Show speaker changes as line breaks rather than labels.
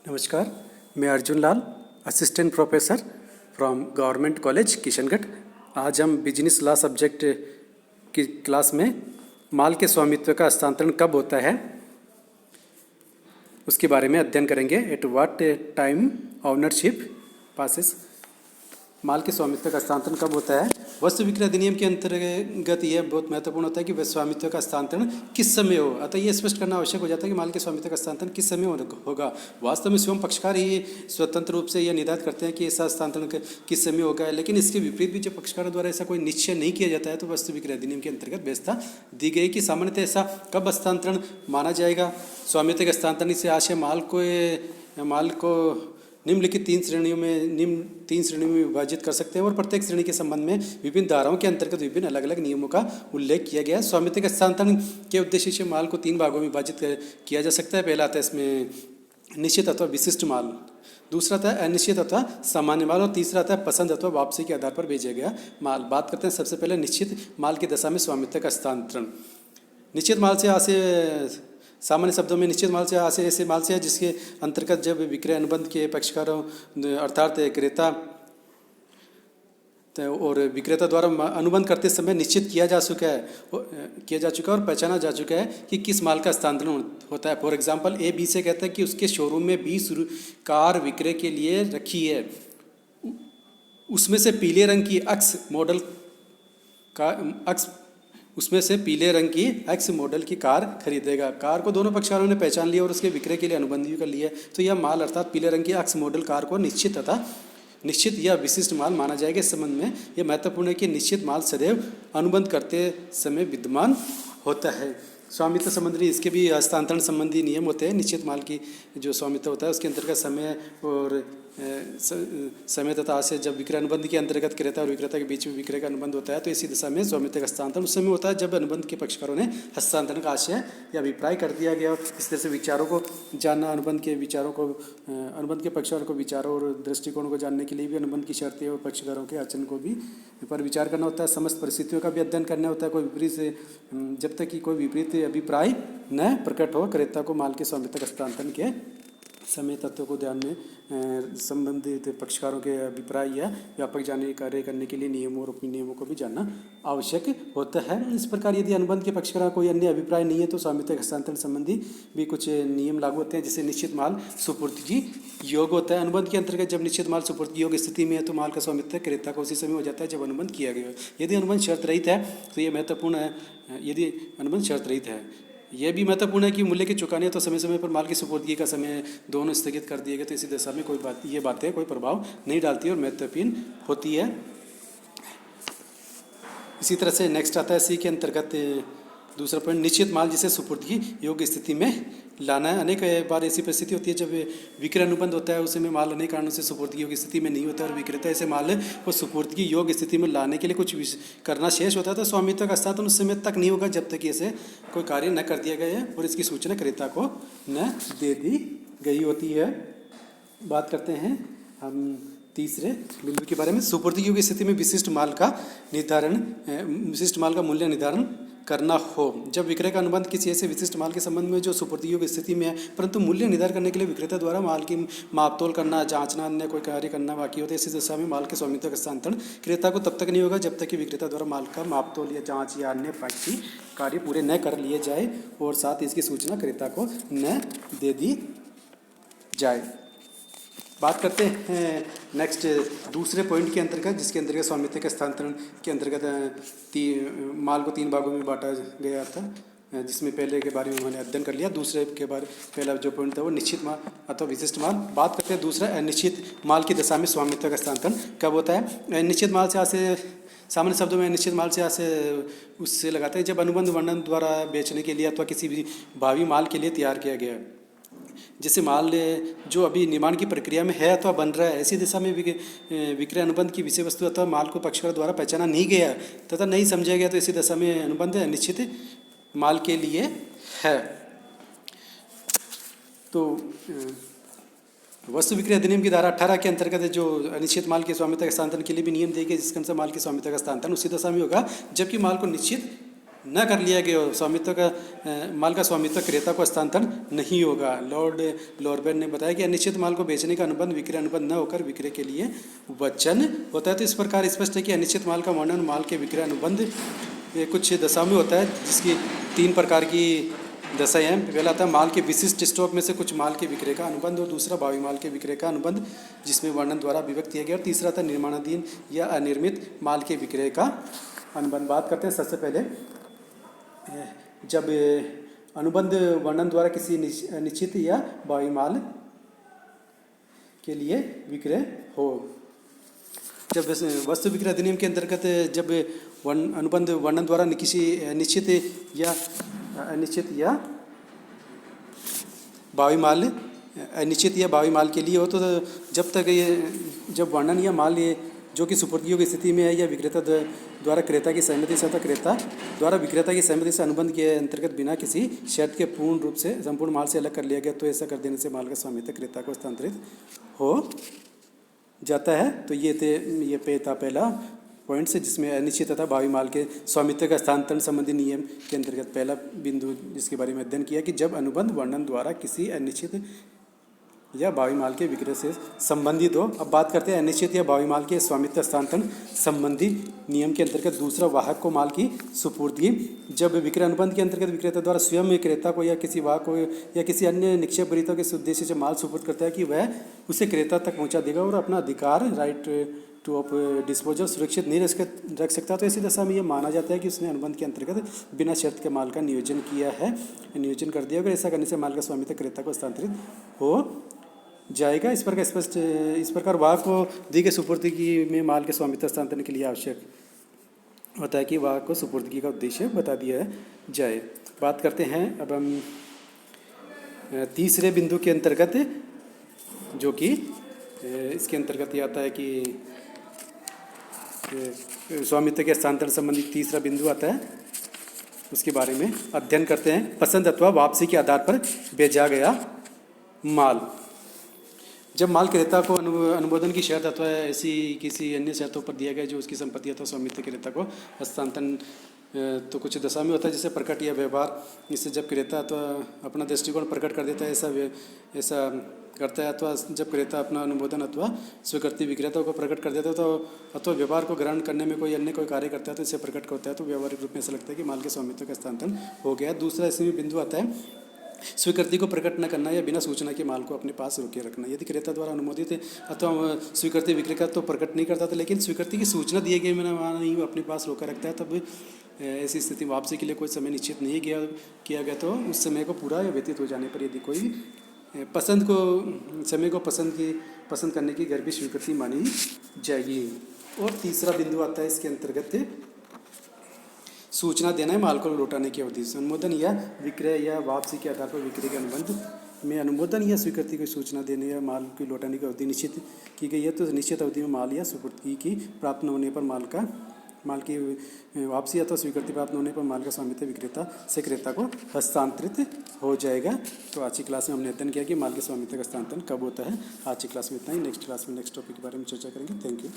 नमस्कार, मैं Arjun Lal, assistant professor from government college Kishangarh. आज हम बिजनेस लॉ सब्जेक्ट की क्लास में माल के स्वामित्व का हस्तांतरण कब होता है उसके बारे में अध्ययन करेंगे। At what time ownership passes. माल के स्वामित्व का हस्तांतरण कब होता है? वस्तु विक्रय अधिनियम के अंतर्गत यह बहुत महत्वपूर्ण होता है कि स्वामित्व का हस्तांतरण किस समय हो। अतः यह स्पष्ट करना आवश्यक हो जाता है कि माल के स्वामित्व का हस्तांतरण किस समय होगा। वास्तव में स्वयं पक्षकार ही स्वतंत्र रूप से यह निर्धारित करते हैं कि ऐसा हस्तांतरण किस समय होगा, लेकिन इसके विपरीत भी जब पक्षकारों द्वारा ऐसा कोई निश्चय नहीं किया जाता है तो वस्तु विक्रय अधिनियम के अंतर्गत व्यवस्था दी गई कि सामान्यतः ऐसा कब हस्तांतरण माना जाएगा। स्वामित्व के हस्तांतरण से आशय माल को निम्नलिखित तीन श्रेणियों में विभाजित कर सकते हैं और प्रत्येक श्रेणी के संबंध में विभिन्न धाराओं के अंतर्गत विभिन्न अलग अलग नियमों का उल्लेख किया गया है। स्वामित्व के हस्तांतरण के उद्देश्य से माल को तीन भागों में विभाजित किया जा सकता है। पहला आता है इसमें निश्चित अथवा विशिष्ट माल, दूसरा आता है अनिश्चित अथवा सामान्य माल और तीसरा आता है पसंद अथवा वापसी के आधार पर भेजा गया माल। बात करते हैं सबसे पहले निश्चित माल की दशा में स्वामित्व का हस्तांतरण। निश्चित माल से आशय सामान्य शब्दों में निश्चित माल से आशय ऐसे माल से है जिसके अंतर्गत जब विक्रय अनुबंध के पक्षकारों अर्थात क्रेता और विक्रेता द्वारा अनुबंध करते समय निश्चित किया जा चुका है और पहचाना जा चुका है कि किस माल का हस्तांतरण होता है। फॉर एग्जांपल ए बी से कहता है कि उसके शोरूम में 20 कार विक्रय के लिए रखी है, उसमें से पीले रंग की एक्स मॉडल की कार खरीदेगा। कार को दोनों पक्षकारों ने पहचान लिया और उसके विक्रय के लिए अनुबंध भी कर लिया, तो यह माल अर्थात पीले रंग की एक्स मॉडल कार को निश्चित या विशिष्ट माल माना जाएगा। इस संबंध में यह महत्वपूर्ण है कि निश्चित माल सदैव अनुबंध करते समय विद्यमान होता है। स्वामित्व संबंधी इसके भी हस्तांतरण संबंधी नियम होते हैं। निश्चित माल की जो स्वामित्व होता है उसके अंतर्गत समय तथा आशय जब विक्रय अनुबंध के अंतर्गत क्रेता और विक्रेता के बीच में विक्रय का अनुबंध होता है तो इसी दिशा में स्वामित्व का हस्तांतरण उस समय होता है जब अनुबंध के पक्षकारों ने हस्तांतरण का आशय या अभिप्राय कर दिया गया। इस तरह से विचारों को जानना, अनुबंध के पक्षकारों को विचारों और दृष्टिकोणों को जानने के लिए भी अनुबंध की शर्तें और पक्षकारों के आचरण को भी पर विचार करना होता है। समस्त परिस्थितियों का भी अध्ययन करना होता है। कोई विपरीत जब तक कि कोई विपरीत अभिप्राय न प्रकट हो, क्रेता को माल के स्वामित्व हस्तांतरण के समय तत्वों को ध्यान में संबंधित पक्षकारों के अभिप्राय या व्यापक जानकारी करने के लिए नियमों और उपनियमों को भी जानना आवश्यक होता है। इस प्रकार यदि अनुबंध के पक्षकारों कोई अन्य अभिप्राय नहीं है तो स्वामित्व हस्तांतरण संबंधी भी कुछ नियम लागू होते हैं। जैसे निश्चित माल सुपुर्दगी योग होता है। अनुबंध के अंतर्गत जब निश्चित माल सुपुर्दगी योग स्थिति में है तो माल का स्वामित्व क्रेता को उसी समय हो जाता है जब अनुबंध किया गया। यदि अनुबंध शर्त रहित है तो ये महत्वपूर्ण है। यदि अनुबंध शर्त रहित है, यह भी महत्वपूर्ण है कि मूल्य की चुकाने तो समय समय पर माल की सुपुर्दगी का समय दोनों स्थगित कर दिए गए, तो इसी दशा में ये बातें कोई प्रभाव नहीं डालती और महत्वपूर्ण होती है। इसी तरह से नेक्स्ट आता है सी के अंतर्गत दूसरा पॉइंट, निश्चित माल जिसे सुपुर्दगी योग्य स्थिति में लाना है। अनेक बार ऐसी परिस्थिति होती है जब विक्रय अनुबंध होता है, उस समय माल अनेक कारणों से सुपुर्दगी योग्य स्थिति में नहीं होता और विक्रेता ऐसे माल को सुपुर्दगी योग्य स्थिति में लाने के लिए कुछ करना शेष होता है, तो स्वामित्व का हस्तांतरण उस समय तक नहीं होगा जब तक ऐसे कोई कार्य न कर दिया गया है और इसकी सूचना क्रेता को न दे दी गई होती है। बात करते हैं हम तीसरे बिंदु के बारे में। सुपुर्दगी की स्थिति में विशिष्ट माल का मूल्य निर्धारण करना हो। जब विक्रय का अनुबंध किसी ऐसे विशिष्ट माल के संबंध में जो सुपुर्दगी की स्थिति में है परंतु मूल्य निर्धारण करने के लिए विक्रेता द्वारा माल की मापतोल करना, जांचना, अन्य कोई कार्य करना बाकी होता है, इसी दशा में माल के स्वामित्व का हस्तांतरण क्रेता को तब तक नहीं होगा जब तक कि विक्रेता द्वारा माल का मापतोल या जाँच या अन्य बाकी कार्य पूरे न कर लिए जाए और साथ ही इसकी सूचना क्रेता को न दे दी जाए। बात करते हैं नेक्स्ट दूसरे पॉइंट के अंतर्गत, जिसके अंतर्गत स्वामित्व के हस्तांतरण के अंतर्गत माल को तीन भागों में बांटा गया था, जिसमें पहले के बारे में मैंने अध्ययन कर लिया। दूसरे के बारे पहला जो पॉइंट था वो निश्चित माल अथवा विशिष्ट माल। बात करते हैं दूसरा अनिश्चित माल की दशा में स्वामित्व का हस्तांतरण कब होता है। निश्चित माल से आशय सामान्य शब्दों में निश्चित माल से आशय उससे लगाते हैं जब अनुबंध वर्णन द्वारा बेचने के लिए अथवा किसी भी भावी माल के लिए तैयार किया गया है, जैसे माल जो अभी निर्माण की प्रक्रिया में है अथवा बन रहा है। ऐसी दिशा में विक्रय अनुबंध की विषय वस्तु अथवा माल को पक्षकार द्वारा पहचाना नहीं गया तथा नहीं समझा गया, तो इसी दशा में अनुबंध निश्चित माल के लिए है। तो वस्तु विक्रय अधिनियम की धारा 18 के अंतर्गत जो अनिश्चित माल के स्वामित्व हस्तांतरण के लिए भी नियम दिए गए, जिसके अनुसार माल के स्वामित्व का हस्तांतरण उसी दशा में होगा जबकि माल को निश्चित न कर लिया गया हो, स्वामित्व का माल का स्वामित्व क्रेता को हस्तांतरण नहीं होगा। लॉर्ड लॉर्बेन ने बताया कि अनिश्चित माल को बेचने का अनुबंध विक्रय अनुबंध न होकर विक्रय के लिए वचन होता है। तो इस प्रकार स्पष्ट है कि अनिश्चित माल का वर्णन माल के विक्रय अनुबंध कुछ दशाओं में होता है, जिसकी 3 प्रकार की दशाएं हैं। पहला आता है माल के विशिष्ट स्टॉक में से कुछ माल के विक्रय का अनुबंध, और दूसरा भावी माल के विक्रय का अनुबंध जिसमें वर्णन द्वारा विभक्त किया गया, और तीसरा था निर्माणाधीन या अनिर्मित माल के विक्रय का अनुबंध। बात करते हैं सबसे पहले जब अनुबंध वर्णन द्वारा किसी निश्चित या भावी माल के लिए विक्रय हो। जब वस्तु विक्रय अधिनियम के अंतर्गत जब अनुबंध वर्णन द्वारा किसी निश्चित या अनिश्चित या भावी माल अनिश्चित या भावी माल के लिए हो, तो जब तक ये जब वर्णन या माल ये जो कि सुपुर्दगी की स्थिति में है या विक्रेता द्वारा क्रेता की सहमति से अथवा क्रेता द्वारा विक्रेता की सहमति से अनुबंध के अंतर्गत बिना किसी शर्त के पूर्ण रूप से संपूर्ण माल से अलग कर लिया गया, तो ऐसा कर देने से माल का स्वामित्व क्रेता को हस्तांतरित हो जाता है। तो ये था पहला पॉइंट से जिसमें अनिश्चित तथा भावी माल के स्वामित्व का हस्तांतरण संबंधी नियम के अंतर्गत पहला बिंदु जिसके बारे में अध्ययन किया कि जब अनुबंध वर्णन द्वारा किसी अनिश्चित या भावी माल के विक्रय से संबंधित हो। अब बात करते हैं अनिश्चित या भावी माल के स्वामित्व हस्तांतरण संबंधी नियम के अंतर्गत दूसरा वाहक को माल की सुपुर्दगी। जब विक्रय अनुबंध के अंतर्गत विक्रेता द्वारा स्वयं क्रेता को या किसी वाहक को या किसी अन्य निक्षेप ग्रहीता के उद्देश्य से माल सुपुर्द करता है कि वह उसे क्रेता तक पहुंचा देगा और अपना अधिकार राइट टू ऑफ डिस्पोजल सुरक्षित नहीं रख सकता, तो ऐसी दशा में यह माना जाता है कि उसने अनुबंध के अंतर्गत बिना शर्त के माल का नियोजन किया है, नियोजन कर दिया। अगर ऐसा करने से माल का स्वामित्व क्रेता को हस्तांतरित हो जाएगा। इस प्रकार वाहक को दी गई सुपुर्दगी में माल के स्वामित्व हस्तांतरण के लिए आवश्यक होता है कि वाहक को सुपुर्दगी का उद्देश्य बता दिया जाए। बात करते हैं अब हम तीसरे बिंदु के अंतर्गत, जो कि इसके अंतर्गत ये आता है कि स्वामित्व के हस्तांतरण संबंधी तीसरा बिंदु आता है, उसके बारे में अध्ययन करते हैं। पसंद अथवा वापसी के आधार पर बेचा गया माल। जब माल क्रेता को अनुमोदन की शर्त अथवा ऐसी किसी अन्य शर्तों पर दिया गया जो उसकी संपत्ति अथवा स्वामित्व क्रेता को हस्तांतरण तो कुछ दशा में होता है, जैसे प्रकट या व्यवहार। इससे जब क्रेता अथवा अपना दृष्टिकोण प्रकट कर देता है, ऐसा करता है, अथवा जब क्रेता अपना अनुमोदन अथवा स्वीकृति विक्रेता को प्रकट कर देता है, तो अथवा व्यवहार को ग्रहण करने में कोई अन्य कोई कार्य करता है तो इसे प्रकट करता है, तो व्यवहारिक रूप में ऐसा लगता है कि माल के स्वामित्व का हस्तांतरण हो गया। दूसरा इसमें बिंदु आता है स्वीकृति को प्रकट न करना या बिना सूचना के माल को अपने पास रोके रखना। यदि क्रेता द्वारा अनुमोदित अथवा स्वीकृति विक्रेता तो प्रकट नहीं करता था, लेकिन स्वीकृति की सूचना दिए गए मैंने वहाँ नहीं अपने पास रोका रखता है, तब ऐसी स्थिति वापसी के लिए कोई समय निश्चित नहीं किया गया, तो उस समय को पूरा या व्यतीत हो जाने पर यदि कोई समय को पसंद करने की गर्भी स्वीकृति मानी जाएगी। और तीसरा बिंदु आता है इसके अंतर्गत सूचना देना है माल को लौटाने की अवधि से। अनुमोदन या विक्रय या वापसी के आधार पर विक्रय के अनुबंध में अनुमोदन या स्वीकृति की सूचना देने या माल की लौटाने की अवधि निश्चित की गई है, तो निश्चित अवधि में माल या सुपुर्दगी की प्राप्त न होने पर माल की वापसी अथवा स्वीकृति प्राप्त होने पर माल का स्वामित्व विक्रेता से क्रेता को हस्तांतरित हो जाएगा। तो आज की क्लास में हमने अध्ययन किया कि माल के स्वामित्व का हस्तांतरण कब होता है। आज की क्लास में इतना ही। नेक्स्ट क्लास में नेक्स्ट टॉपिक के बारे में चर्चा करेंगे। Thank you.